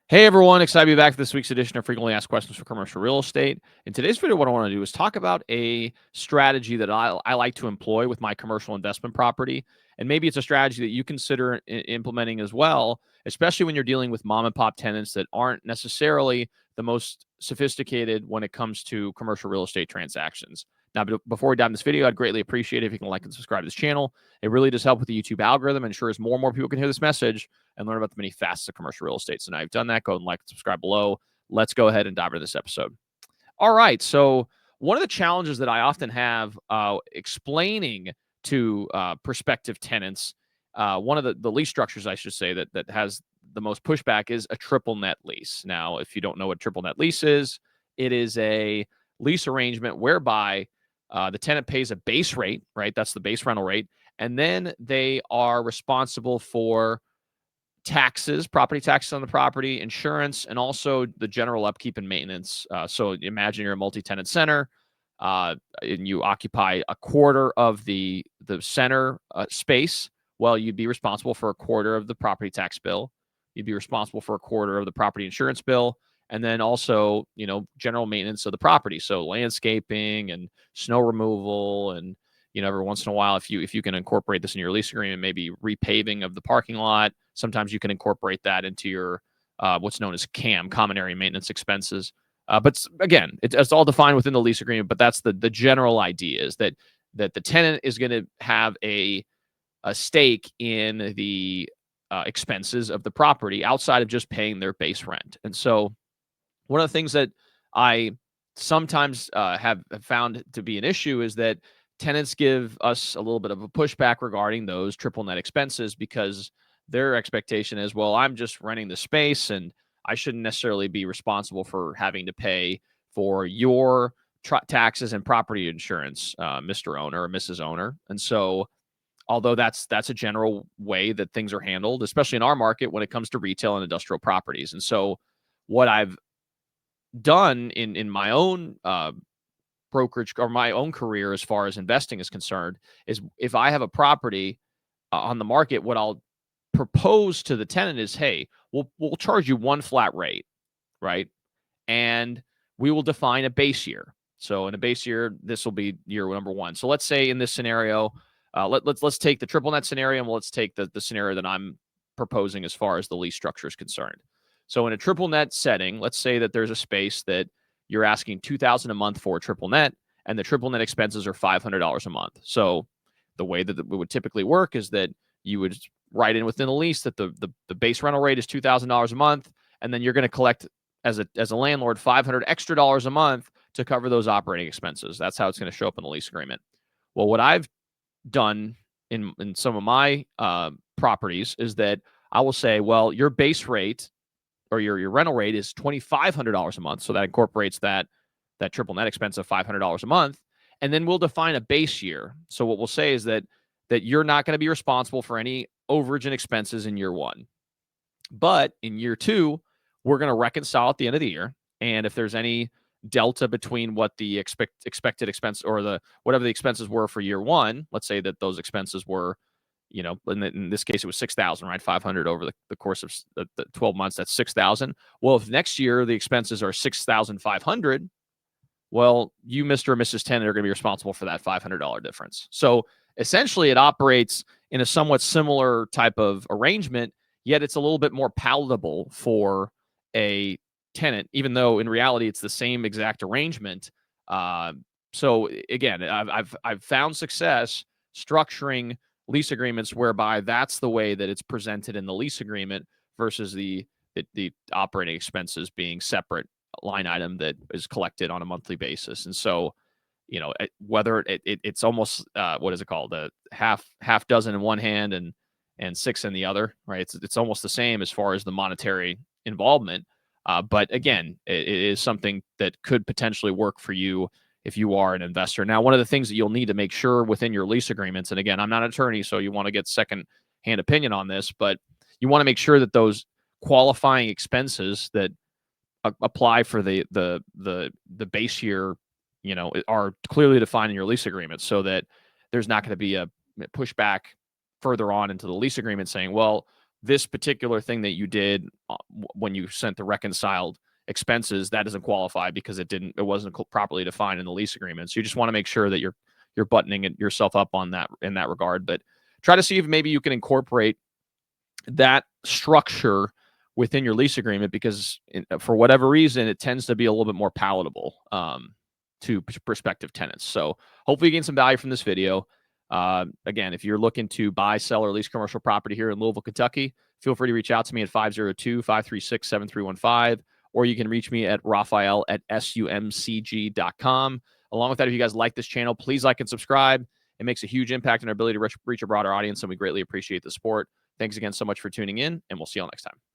Hey everyone, excited to be back for this week's edition of Frequently Asked Questions for Commercial Real Estate. In today's video, what I want to do is talk about a strategy that I like to employ with my commercial investment property. And maybe it's a strategy that you consider implementing as well, especially when you're dealing with mom and pop tenants that aren't necessarily the most sophisticated when it comes to commercial real estate transactions. Now, before we dive into this video, I'd greatly appreciate it if you can like and subscribe to this channel. It really does help with the YouTube algorithm and ensures more and more people can hear this message and learn about the many facets of commercial real estate. So now you've done that, go ahead and like and subscribe below. Let's go ahead and dive into this episode. All right. So one of the challenges that I often have explaining to prospective tenants, one of the lease structures, I should say, that has the most pushback is a triple net lease. Now, if you don't know what triple net lease is, it is a lease arrangement whereby the tenant pays a base rate, right? That's the base rental rate. And then they are responsible for taxes, property taxes on the property, insurance, and also the general upkeep and maintenance. So imagine you're a multi-tenant center, and you occupy a quarter of the center space. Well, you'd be responsible for a quarter of the property tax bill. You'd be responsible for a quarter of the property insurance bill, and then also, general maintenance of the property. So landscaping and snow removal, and every once in a while, if you can incorporate this in your lease agreement, maybe repaving of the parking lot. Sometimes you can incorporate that into your what's known as common area maintenance expenses. But again, it's all defined within the lease agreement. But that's the general idea, is that the tenant is going to have a stake in the expenses of the property outside of just paying their base rent. And so one of the things that I sometimes have found to be an issue is that tenants give us a little bit of a pushback regarding those triple net expenses, because their expectation is, well, I'm just renting the space and I shouldn't necessarily be responsible for having to pay for your taxes and property insurance, Mr. Owner or Mrs. Owner. And so, although that's a general way that things are handled, especially in our market when it comes to retail and industrial properties. And so, what I've done in my own brokerage or my own career as far as investing is concerned is, if I have a property on the market, what I'll propose to the tenant is, hey, we'll charge you one flat rate, right? And we will define a base year. So in a base year, this will be year number one. So let's say in this scenario, let's take the triple net scenario, and let's take the scenario that I'm proposing as far as the lease structure is concerned. So in a triple net setting, let's say that there's a space that you're asking $2,000 a month for a triple net, and the triple net expenses are $500 a month. So the way that it would typically work is that you would write in within the lease that the base rental rate is $2,000 a month, and then you're going to collect as a landlord $500 extra dollars a month to cover those operating expenses. That's how it's going to show up in the lease agreement. Well, what I've done in some of my properties is that I will say, well, your base rate or your rental rate is $2,500 a month. So that incorporates that triple net expense of $500 a month. And then we'll define a base year. So what we'll say is that you're not going to be responsible for any overage and expenses in year one. But in year two, we're going to reconcile at the end of the year. And if there's any delta between what the expected expense or whatever the expenses were for year one, let's say that those expenses were, in this case, it was 6,000, right? 500 over the course of the 12 months, that's 6,000. Well, if next year the expenses are 6,500, well, you, Mr. or Mrs. Tenant, are going to be responsible for that $500 difference. So essentially, it operates in a somewhat similar type of arrangement, yet it's a little bit more palatable for a tenant, even though in reality it's the same exact arrangement. So again, I've found success structuring lease agreements whereby that's the way that it's presented in the lease agreement versus the operating expenses being separate line item that is collected on a monthly basis. And so, whether it's almost what is it called, a half dozen in one hand and six in the other, right? It's almost the same as far as the monetary involvement. But again, it is something that could potentially work for you if you are an investor. Now, one of the things that you'll need to make sure within your lease agreements, and again, I'm not an attorney, so you want to get second-hand opinion on this, but you want to make sure that those qualifying expenses that apply for the base year, are clearly defined in your lease agreement, so that there's not going to be a pushback further on into the lease agreement saying, well, this particular thing that you did when you sent the reconciled expenses, that doesn't qualify because it wasn't properly defined in the lease agreement. So you just want to make sure that you're buttoning yourself up on that in that regard. But try to see if maybe you can incorporate that structure within your lease agreement, because for whatever reason, it tends to be a little bit more palatable to prospective tenants. So hopefully you gain some value from this video. Again, if you're looking to buy, sell, or lease commercial property here in Louisville, Kentucky, feel free to reach out to me at 502-536-7315, or you can reach me at Raphael at sumcg.com. Along with that, if you guys like this channel, please like and subscribe. It makes a huge impact on our ability to reach a broader audience, and we greatly appreciate the support. Thanks again so much for tuning in, and we'll see you all next time.